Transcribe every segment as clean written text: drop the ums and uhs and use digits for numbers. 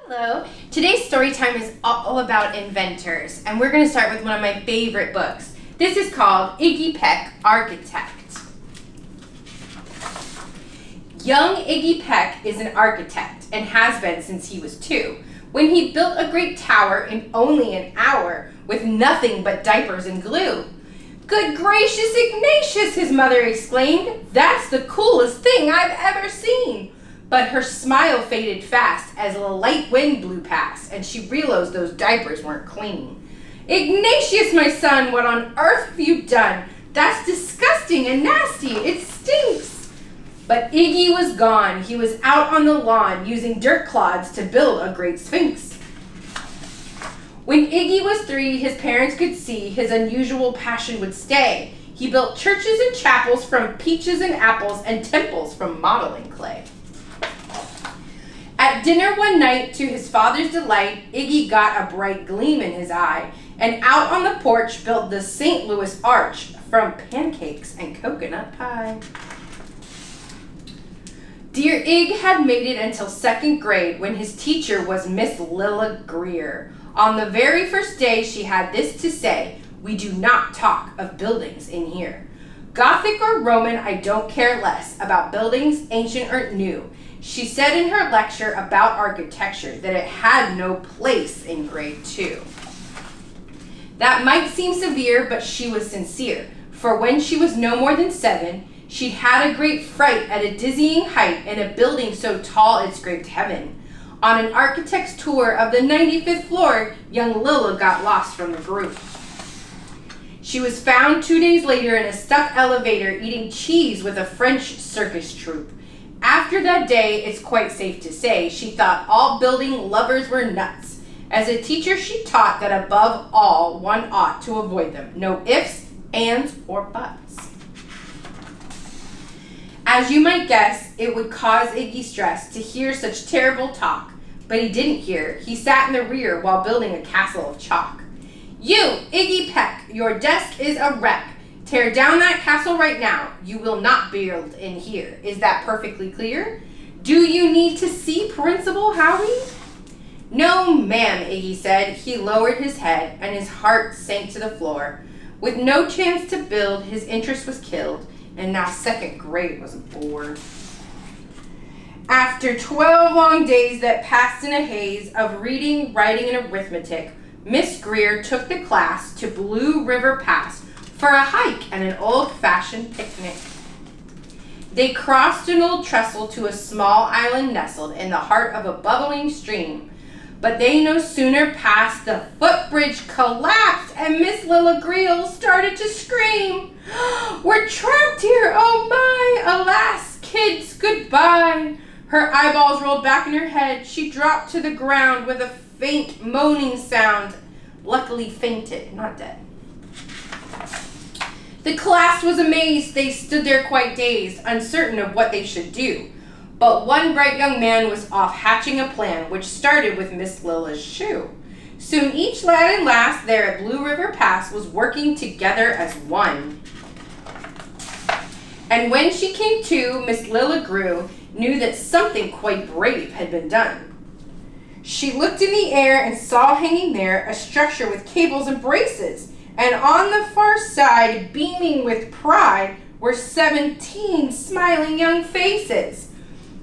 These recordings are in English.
Hello. Today's story time is all about inventors, and we're going to start with one of my favorite books. This is called Iggy Peck, Architect. Young Iggy Peck is an architect and has been since he was 2, when he built a great tower in only an hour with nothing but diapers and glue. "Good gracious Ignatius," his mother exclaimed. "That's the coolest thing I've ever seen." But her smile faded fast as a light wind blew past, and she realized those diapers weren't clean. "Ignatius, my son, what on earth have you done? That's disgusting and nasty. It stinks." But Iggy was gone. He was out on the lawn using dirt clods to build a great sphinx. When Iggy was 3, his parents could see his unusual passion would stay. He built churches and chapels from peaches and apples and temples from modeling clay. At dinner one night, to his father's delight, Iggy got a bright gleam in his eye, and out on the porch built the St. Louis Arch from pancakes and coconut pie. Dear Ig had made it until 2nd grade when his teacher was Miss Lilla Greer. On the very first day, she had this to say: "We do not talk of buildings in here. Gothic or Roman, I don't care less about buildings, ancient or new." She said in her lecture about architecture that it had no place in grade 2. That might seem severe, but she was sincere, for when she was no more than 7, she'd had a great fright at a dizzying height in a building so tall it scraped heaven. On an architect's tour of the 95th floor, young Lilla got lost from the group. She was found 2 days later in a stuck elevator eating cheese with a French circus troupe. After that day, it's quite safe to say, she thought all building lovers were nuts. As a teacher, she taught that above all, one ought to avoid them. No ifs, ands, or buts. As you might guess, it would cause Iggy stress to hear such terrible talk, but he didn't hear. He sat in the rear while building a castle of chalk. "You, Iggy Peck, your desk is a wreck. Tear down that castle right now. You will not build in here. Is that perfectly clear? Do you need to see Principal Howie?" "No, ma'am," Iggy said. He lowered his head, and his heart sank to the floor. With no chance to build, his interest was killed, and now 2nd grade was a bore. After 12 long days that passed in a haze of reading, writing, and arithmetic, Miss Greer took the class to Blue River Pass for a hike and an old-fashioned picnic. They crossed an old trestle to a small island nestled in the heart of a bubbling stream. But they no sooner passed, the footbridge collapsed and Miss Lilla Greer started to scream. "We're trapped here, oh my! Alas, kids, goodbye!" Her eyeballs rolled back in her head. She dropped to the ground with a faint moaning sound. Luckily fainted, not dead. The class was amazed. They stood there quite dazed, uncertain of what they should do. But one bright young man was off hatching a plan, which started with Miss Lilla's shoe. Soon each lad and lass there at Blue River Pass was working together as one. And when she came to, Miss Lilla Greer knew that something quite brave had been done. She looked in the air and saw hanging there a structure with cables and braces. And on the far side, beaming with pride, were 17 smiling young faces.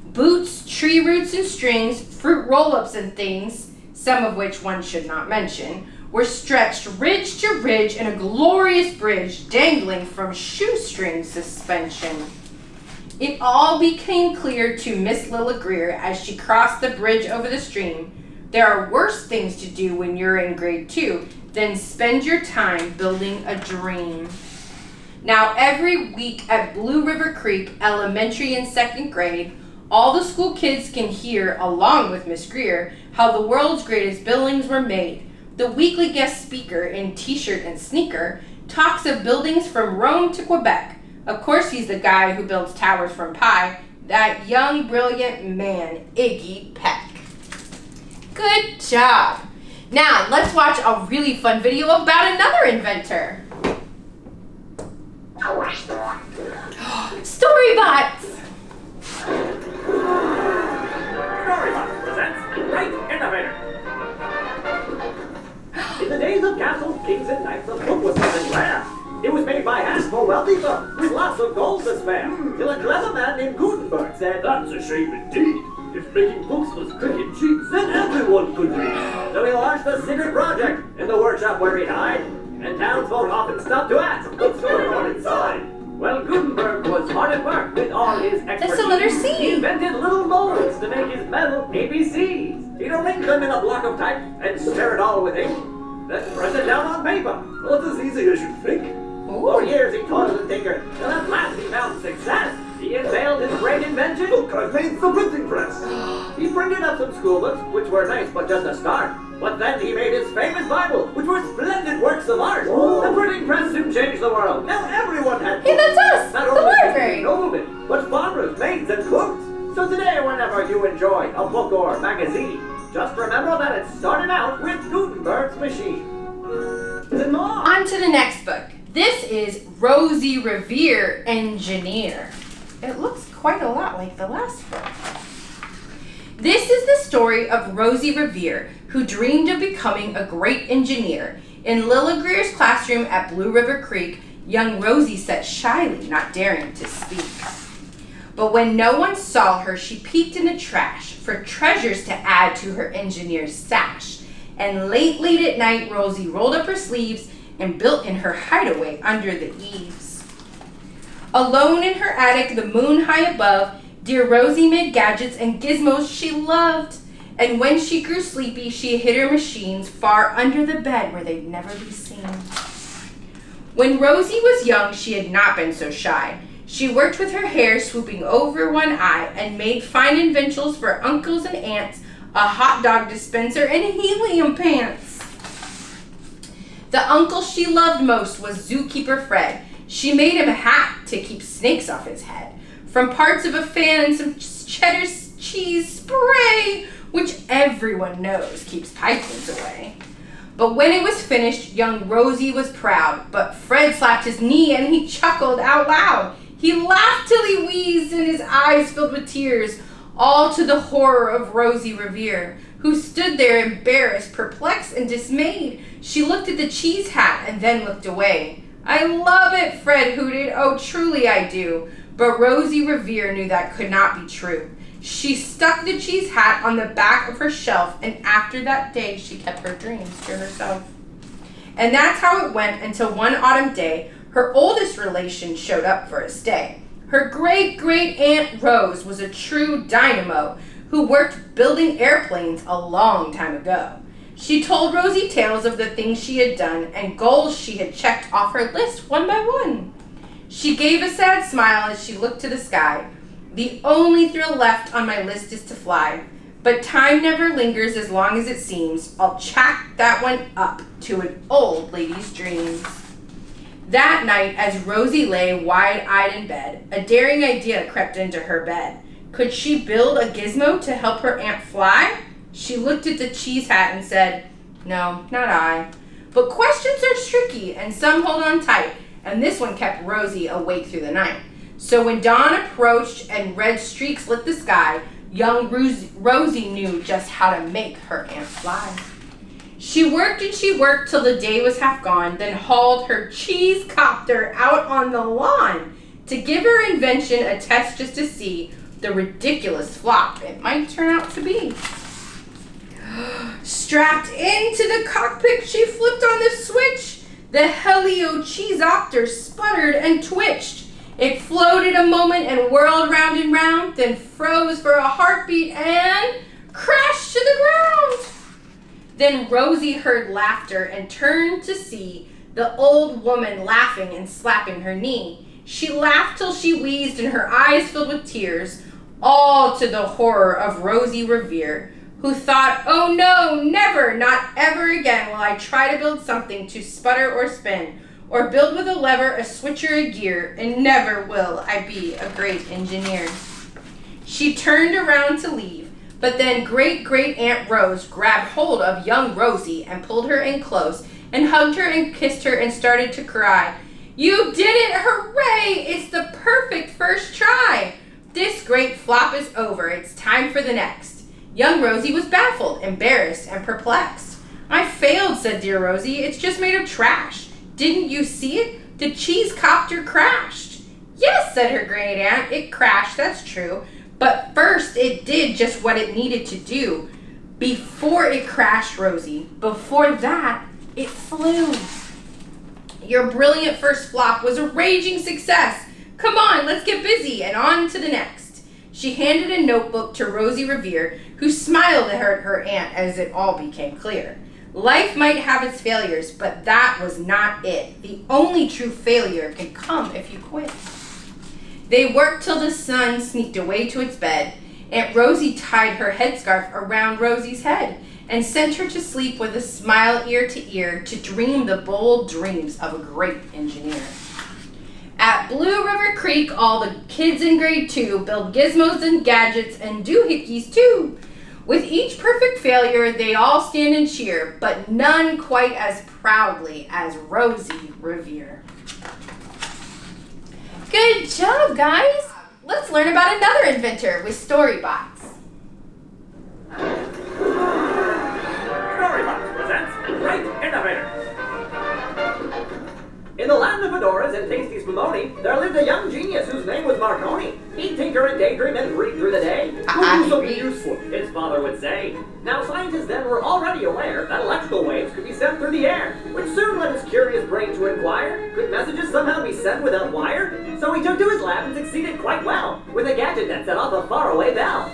Boots, tree roots and strings, fruit roll-ups and things, some of which one should not mention, were stretched ridge to ridge in a glorious bridge dangling from shoestring suspension. It all became clear to Miss Lilla Greer as she crossed the bridge over the stream. There are worse things to do when you're in grade 2 than spend your time building a dream. Now every week at Blue River Creek Elementary in 2nd grade, all the school kids can hear, along with Miss Greer, how the world's greatest buildings were made. The weekly guest speaker in t-shirt and sneaker talks of buildings from Rome to Quebec. Of course he's the guy who builds towers from pie, that young brilliant man, Iggy Peck. Good job! Now, let's watch a really fun video about another inventor. Storybots! Storybot presents Great Innovators. kings and knights, the book was something rare. It was made by hand for wealthy folk, with lots of gold to spare. Till a clever man named Gutenberg said, "That's a shame indeed. If making books was quick and cheap, then everyone could read." So he launched the secret project in the workshop where he'd hide. And townsfolk often stopped to ask, "What's going on inside?" Well, Gutenberg was hard at work with all his expertise. That's the letter C. He invented little molds to make his metal ABCs. He'd arrange them in a block of type and smear it all with ink. Then press it down on paper. Not as easy as you'd think. For years he toiled and tinkered, till at last he found success. He unveiled his great invention. Look, I've made the printing press. He printed up some school books, which were nice, but just a start. But then he made his famous Bible, which were splendid works of art. Whoa. The printing press soon changed the world. Now everyone had books. Hey, that's us! Not The only library! noblemen, but farmers, maids, and cooks. So today, whenever you enjoy a book or magazine, just remember that it started out with Gutenberg's machine. And more. On to the next book. This is Rosie Revere, Engineer. It looks quite a lot like the last book. This is the story of Rosie Revere, who dreamed of becoming a great engineer. In Lilla Greer's classroom at Blue River Creek, young Rosie sat shyly, not daring to speak. But when no one saw her, she peeked in the trash for treasures to add to her engineer's stash. And late at night, Rosie rolled up her sleeves and built in her hideaway under the eaves. Alone in her attic, the moon high above, dear Rosie made gadgets and gizmos she loved. And when she grew sleepy, she hid her machines far under the bed where they'd never be seen. When Rosie was young, she had not been so shy. She worked with her hair swooping over one eye and made fine inventions for uncles and aunts, a hot dog dispenser, and helium pants. The uncle she loved most was Zookeeper Fred. She made him a hat to keep snakes off his head, from parts of a fan and some cheddar cheese spray, which everyone knows keeps pythons away. But when it was finished, young Rosie was proud, but Fred slapped his knee and he chuckled out loud. He laughed till he wheezed and his eyes filled with tears, all to the horror of Rosie Revere, who stood there embarrassed, perplexed, and dismayed. She looked at the cheese hat and then looked away. "I love it," Fred hooted. "Oh, truly I do." But Rosie Revere knew that could not be true. She stuck the cheese hat on the back of her shelf, and after that day, she kept her dreams to herself. And that's how it went until one autumn day, her oldest relation showed up for a stay. Her great-great-aunt Rose was a true dynamo who worked building airplanes a long time ago. She told Rosie tales of the things she had done and goals she had checked off her list one by one. She gave a sad smile as she looked to the sky. "The only thrill left on my list is to fly, but time never lingers as long as it seems. I'll chalk that one up to an old lady's dreams." That night, as Rosie lay wide-eyed in bed, a daring idea crept into her bed. Could she build a gizmo to help her aunt fly? She looked at the cheese hat and said, "No, not I." But questions are tricky, and some hold on tight, and this one kept Rosie awake through the night. So when dawn approached and red streaks lit the sky, young Rosie knew just how to make her aunt fly. She worked and she worked till the day was half gone, then hauled her cheese copter out on the lawn to give her invention a test just to see the ridiculous flop it might turn out to be. Strapped into the cockpit, she flipped on the switch. The Helio cheeseopter sputtered and twitched. It floated a moment and whirled round and round, then froze for a heartbeat and crashed to the ground. Then Rosie heard laughter and turned to see the old woman laughing and slapping her knee. She laughed till she wheezed and her eyes filled with tears, all to the horror of Rosie Revere, who thought, "Oh no, never, not ever again will I try to build something to sputter or spin, or build with a lever, a switch, or a gear, and never will I be a great engineer." She turned around to leave, but then great-great-aunt Rose grabbed hold of young Rosie and pulled her in close and hugged her and kissed her and started to cry. "You did it! Hooray! It's the perfect first try! This great flop is over. It's time for the next." Young Rosie was baffled, embarrassed, and perplexed. I failed, said dear Rosie. It's just made of trash. Didn't you see it? The cheese copter crashed. Yes, said her great aunt. It crashed, that's true. But first it did just what it needed to do. Before it crashed, Rosie, before that, it flew. Your brilliant first flop was a raging success. Come on, let's get busy and on to the next. She handed a notebook to Rosie Revere, who smiled at her aunt as it all became clear. Life might have its failures, but that was not it. The only true failure can come if you quit. They worked till the sun sneaked away to its bed. Aunt Rosie tied her headscarf around Rosie's head and sent her to sleep with a smile ear to ear to dream the bold dreams of a great engineer. At Blue River Creek, all the kids in grade 2 build gizmos and gadgets and doohickeys too. With each perfect failure, they all stand and cheer, but none quite as proudly as Rosie Revere. Good job, guys! Let's learn about another inventor with Storybots. Storybots presents Great Innovator. In the land of fedoras and tasty spumoni, there lived a young genius whose name was Marconi. He'd tinker and daydream and read through the day. Who do something useful, his father would say. Now scientists then were already aware that electrical waves could be sent through the air, which soon led his curious brain to inquire, could messages somehow be sent without wire? So he took to his lab and succeeded quite well, with a gadget that set off a faraway bell.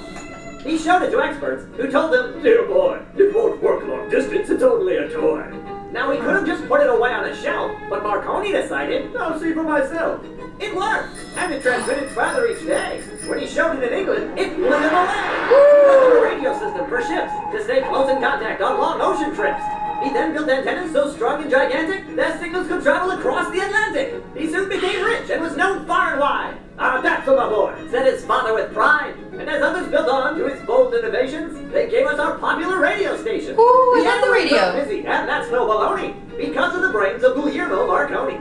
He showed it to experts, who told him, "Dear boy, it won't work long distance, it's only a toy." Now he could have just put it away on a shelf, but Marconi decided, "I'll see for myself." It worked, and it transmitted farther each day. When he showed it in England, it blew him away. He built a radio system for ships to stay close in contact on long ocean trips. He then built antennas so strong and gigantic that signals could travel across the Atlantic. He soon became rich and was known far and wide. "Ah, that's for my boy," said his father with pride. And as others built on to his bold innovations, they gave us our popular radio station. Ooh, I love the radio. air was busy, and that's no baloney, because of the brains of Guillermo Marconi.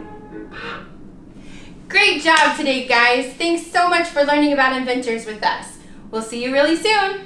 Great job today, guys. Thanks so much for learning about inventors with us. We'll see you really soon.